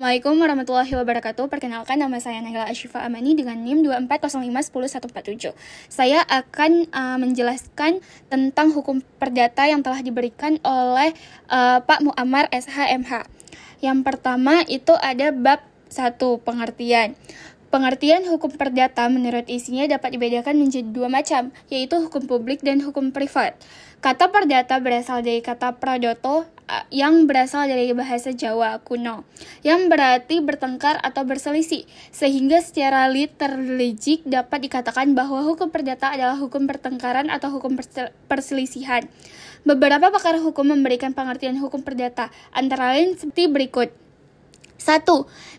Assalamualaikum warahmatullahi wabarakatuh. Perkenalkan, nama saya Nahila Ashifa Amani dengan NIM 240510147. Saya akan menjelaskan tentang hukum perdata yang telah diberikan oleh Pak Muammar SHMH. Yang pertama itu ada bab 1, pengertian. Pengertian hukum perdata menurut isinya dapat dibedakan menjadi dua macam, yaitu hukum publik dan hukum privat. Kata perdata berasal dari kata pradoto yang berasal dari bahasa Jawa kuno, yang berarti bertengkar atau berselisih, sehingga secara literalistik dapat dikatakan bahwa hukum perdata adalah hukum pertengkaran atau hukum perselisihan. Beberapa pakar hukum memberikan pengertian hukum perdata, antara lain seperti berikut. 1.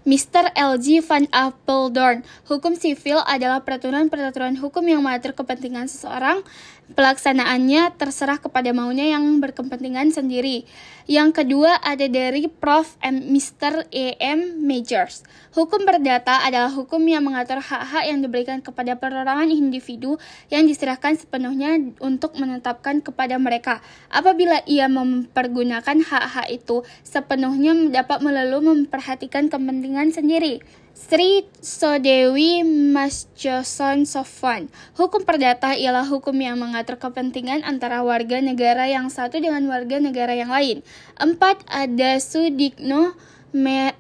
Mr. L.G. van Apeldoorn. Hukum sivil adalah peraturan-peraturan hukum yang mengatur kepentingan seseorang. Pelaksanaannya terserah kepada maunya yang berkepentingan sendiri. Yang kedua ada dari Prof. Mr. E.M. Majors. Hukum perdata adalah hukum yang mengatur hak-hak yang diberikan kepada perorangan individu yang diserahkan sepenuhnya untuk menetapkan kepada mereka. Apabila ia mempergunakan hak-hak itu sepenuhnya dapat melulu memperhatikan kepentingan sendiri. Sri Sodewi Masjoson Sofwan. Hukum perdata ialah hukum yang mengatur kepentingan antara warga negara yang satu dengan warga negara yang lain. 4. Ada Sudikno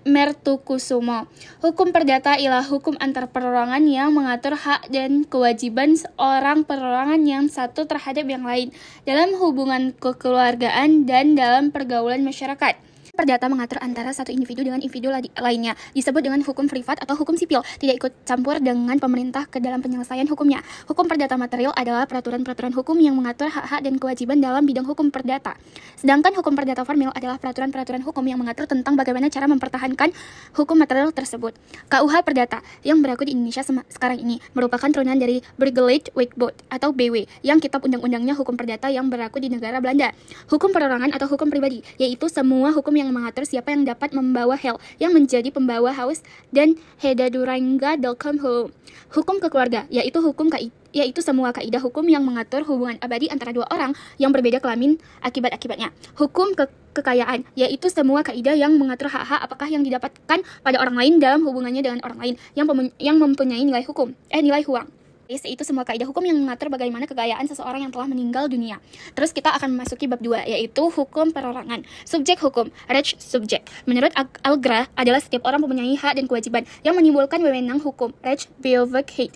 Mertukusumo. Hukum perdata ialah hukum antar perorangan yang mengatur hak dan kewajiban seorang perorangan yang satu terhadap yang lain dalam hubungan kekeluargaan dan dalam pergaulan masyarakat. Perdata mengatur antara satu individu dengan individu lainnya, disebut dengan hukum privat atau hukum sipil, tidak ikut campur dengan pemerintah ke dalam penyelesaian hukumnya. Hukum perdata material adalah peraturan-peraturan hukum yang mengatur hak-hak dan kewajiban dalam bidang hukum perdata. Sedangkan hukum perdata formil adalah peraturan-peraturan hukum yang mengatur tentang bagaimana cara mempertahankan hukum material tersebut. KUH Perdata yang berlaku di Indonesia sekarang ini merupakan turunan dari Burgerlijk Wetboek atau BW, yang kitab undang-undangnya hukum perdata yang berlaku di negara Belanda. Hukum perorangan atau hukum pribadi, yaitu semua hukum yang mengatur siapa yang dapat membawa hel yang menjadi pembawa haus dan hedadurangga dalkom hulu. Hukum kekeluarga, yaitu semua kaidah hukum yang mengatur hubungan abadi antara dua orang yang berbeda kelamin akibat-akibatnya. Hukum kekayaan, yaitu semua kaidah yang mengatur hak-hak apakah yang didapatkan pada orang lain dalam hubungannya dengan orang lain yang mempunyai nilai huang. Itu semua kaidah hukum yang mengatur bagaimana kekayaan seseorang yang telah meninggal dunia. Terus kita akan memasuki bab 2, yaitu hukum perorangan. Subjek hukum, Recht subjek. Menurut Algra adalah setiap orang mempunyai hak dan kewajiban yang menimbulkan wewenang hukum, Recht bevoegdheid.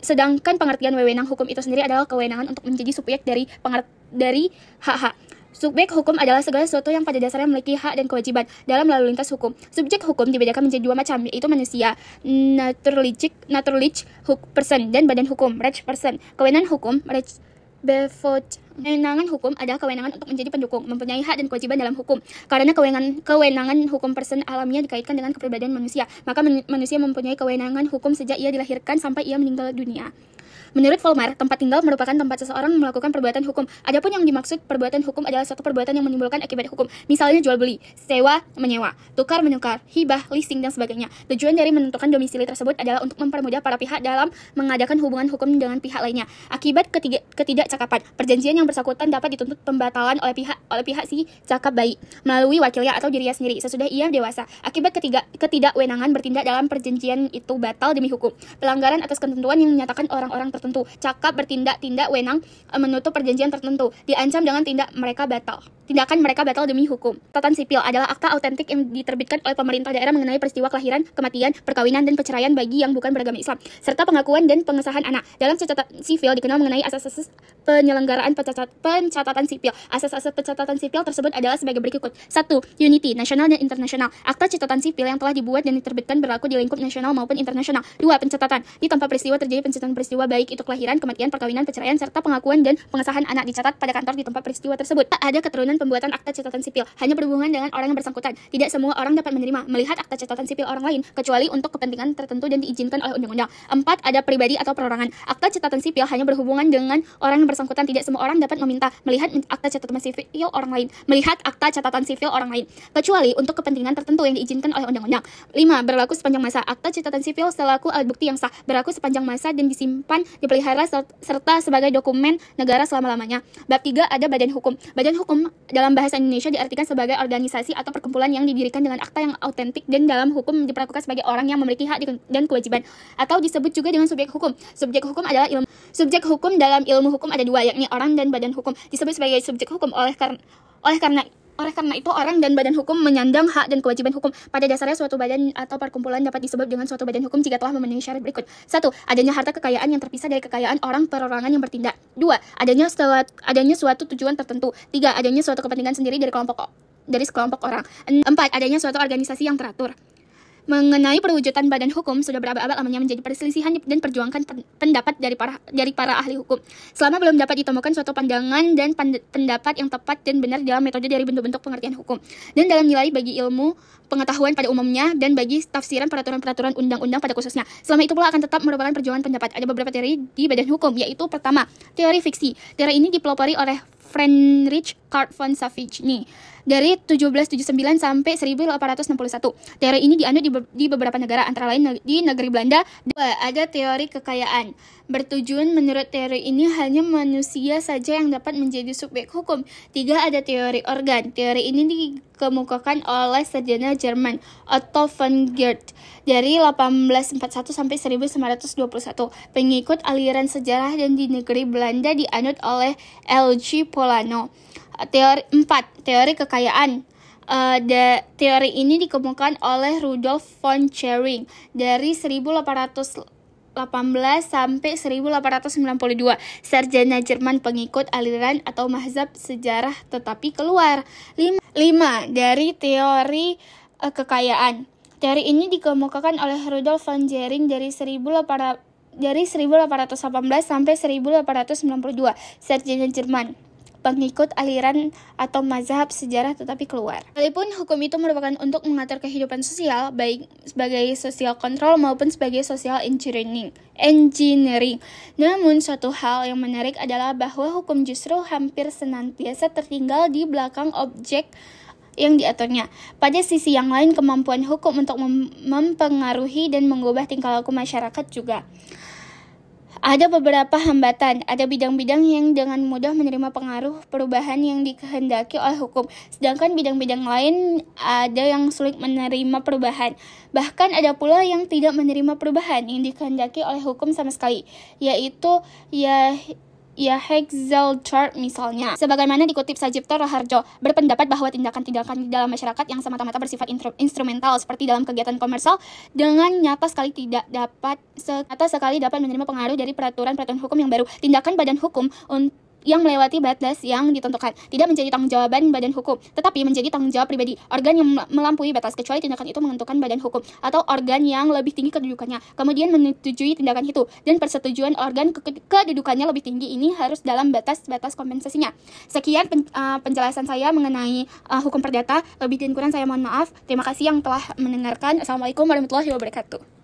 Sedangkan pengertian wewenang hukum itu sendiri adalah kewenangan untuk menjadi subjek dari hak-hak. Subjek hukum adalah segala sesuatu yang pada dasarnya memiliki hak dan kewajiban dalam lalu lintas hukum. Subjek hukum dibedakan menjadi dua macam, yaitu manusia, naturlich person, dan badan hukum, Recht person. Kewenangan hukum, Recht bevoegd. Kewenangan hukum adalah kewenangan untuk menjadi pendukung, mempunyai hak dan kewajiban dalam hukum. Karena kewenangan hukum person alamiah dikaitkan dengan kepribadian manusia, maka manusia mempunyai kewenangan hukum sejak ia dilahirkan sampai ia meninggal dunia. Menurut Volmar, tempat tinggal merupakan tempat seseorang melakukan perbuatan hukum. Adapun yang dimaksud perbuatan hukum adalah suatu perbuatan yang menimbulkan akibat hukum. Misalnya jual beli, sewa menyewa, tukar menukar, hibah, leasing, dan sebagainya. Tujuan dari menentukan domisili tersebut adalah untuk mempermudah para pihak dalam mengadakan hubungan hukum dengan pihak lainnya. Akibat ketidakcakapan, perjanjian yang bersangkutan dapat dituntut pembatalan oleh pihak si cakap baik melalui wakilnya atau dirinya sendiri sesudah ia dewasa. Akibat ketidakwenangan bertindak dalam perjanjian itu batal demi hukum. Pelanggaran atas ketentuan yang menyatakan orang-orang tertentu cakap bertindak wenang menutup perjanjian tertentu diancam dengan tindakan mereka batal demi hukum. Catatan sipil adalah akta autentik yang diterbitkan oleh pemerintah daerah mengenai peristiwa kelahiran, kematian, perkawinan, dan perceraian bagi yang bukan beragama Islam, serta pengakuan dan pengesahan anak. Dalam catatan sipil dikenal mengenai asas-asas penyelenggaraan pencatatan sipil. Asas-asas pencatatan sipil tersebut adalah sebagai berikut. 1. Unity, nasional dan internasional. Akta catatan sipil yang telah dibuat dan diterbitkan berlaku di lingkup nasional maupun internasional. 2. Pencatatan. Di tempat peristiwa terjadi pencatatan peristiwa baik itu kelahiran, kematian, perkawinan, perceraian, serta pengakuan dan pengesahan anak dicatat pada kantor di tempat peristiwa tersebut. Ada keturunan pembuatan akta catatan sipil hanya berhubungan dengan orang yang bersangkutan. Tidak semua orang dapat menerima, melihat akta catatan sipil orang lain kecuali untuk kepentingan tertentu dan diizinkan oleh undang-undang. 4. Ada pribadi atau perorangan. Akta catatan sipil hanya berhubungan dengan orang yang bersangkutan. Tidak semua orang dapat meminta melihat akta catatan sipil orang lain, kecuali untuk kepentingan tertentu yang diizinkan oleh undang-undang. 5. Berlaku sepanjang masa. Akta catatan sipil selaku alat bukti yang sah, berlaku sepanjang masa dan disimpan dipelihara serta sebagai dokumen negara selama-lamanya. Bab 3 ada badan hukum. Badan hukum dalam bahasa Indonesia diartikan sebagai organisasi atau perkumpulan yang didirikan dengan akta yang autentik dan dalam hukum diperlakukan sebagai orang yang memiliki hak dan kewajiban, atau disebut juga dengan subjek hukum. Subjek hukum adalah ilmu. Subjek hukum dalam ilmu hukum ada dua, yakni orang dan badan hukum. Disebut sebagai subjek hukum oleh karena itu orang dan badan hukum menyandang hak dan kewajiban hukum. Pada dasarnya suatu badan atau perkumpulan dapat disebut dengan suatu badan hukum jika telah memenuhi syarat berikut. 1. Adanya harta kekayaan yang terpisah dari kekayaan orang perorangan yang bertindak. 2. Adanya suatu tujuan tertentu. 3. Adanya suatu kepentingan sendiri dari sekelompok orang. 4. Adanya suatu organisasi yang teratur. Mengenai perwujudan badan hukum, sudah berabad-abad lamanya menjadi perselisihan dan perjuangkan pendapat dari para ahli hukum. Selama belum dapat ditemukan suatu pandangan dan pendapat yang tepat dan benar dalam metode dari bentuk-bentuk pengertian hukum, dan dalam nilai bagi ilmu pengetahuan pada umumnya, dan bagi tafsiran peraturan-peraturan undang-undang pada khususnya. Selama itu pula akan tetap merupakan perjuangan pendapat. Ada beberapa teori di badan hukum, yaitu pertama, teori fiksi. Teori ini dipelopori oleh Friedrich Karl von Savage dari 1779 sampai 1861. Teori ini dianut di beberapa negara, antara lain di negeri Belanda. 2. Ada teori kekayaan. Bertujuan menurut teori ini hanya manusia saja yang dapat menjadi subjek hukum. 3. Ada teori organ. Teori ini dikemukakan oleh sarjana Jerman Otto von Geert dari 1841 sampai 1921. Pengikut aliran sejarah dan di negeri Belanda dianut oleh L.G. Polano. Teori 4. Teori kekayaan. Teori ini dikemukakan oleh Rudolf von Schering dari 1818 sampai 1892. Sarjana Jerman pengikut aliran atau mazhab sejarah tetapi keluar. 5. Dari teori kekayaan. Teori ini dikemukakan oleh Rudolf von Schering dari 1818 sampai 1892. Sarjana Jerman pengikut aliran atau mazhab sejarah tetapi keluar. Walaupun hukum itu merupakan untuk mengatur kehidupan sosial, baik sebagai social control maupun sebagai social engineering. Namun suatu hal yang menarik adalah bahwa hukum justru hampir senantiasa tertinggal di belakang objek yang diaturnya. Pada sisi yang lain, kemampuan hukum untuk mempengaruhi dan mengubah tingkah laku masyarakat juga. Ada beberapa hambatan, ada bidang-bidang yang dengan mudah menerima pengaruh perubahan yang dikehendaki oleh hukum, sedangkan bidang-bidang lain ada yang sulit menerima perubahan. Bahkan ada pula yang tidak menerima perubahan yang dikehendaki oleh hukum sama sekali, yaitu Hexel-Chart misalnya. Sebagaimana dikutip Sajipto Raharjo, berpendapat bahwa tindakan-tindakan di dalam masyarakat yang semata-mata bersifat instrumental seperti dalam kegiatan komersial dengan nyata sekali dapat menerima pengaruh dari peraturan-peraturan hukum yang baru. Tindakan badan hukum yang melewati batas yang ditentukan tidak menjadi tanggung jawaban badan hukum, tetapi menjadi tanggung jawab pribadi organ yang melampaui batas, kecuali tindakan itu menentukan badan hukum atau organ yang lebih tinggi kedudukannya kemudian menyetujui tindakan itu, dan persetujuan organ kedudukannya lebih tinggi ini harus dalam batas-batas kompensasinya. Sekian penjelasan saya mengenai hukum perdata. Lebih dan kurang saya mohon maaf. Terima kasih yang telah mendengarkan. Assalamualaikum warahmatullahi wabarakatuh.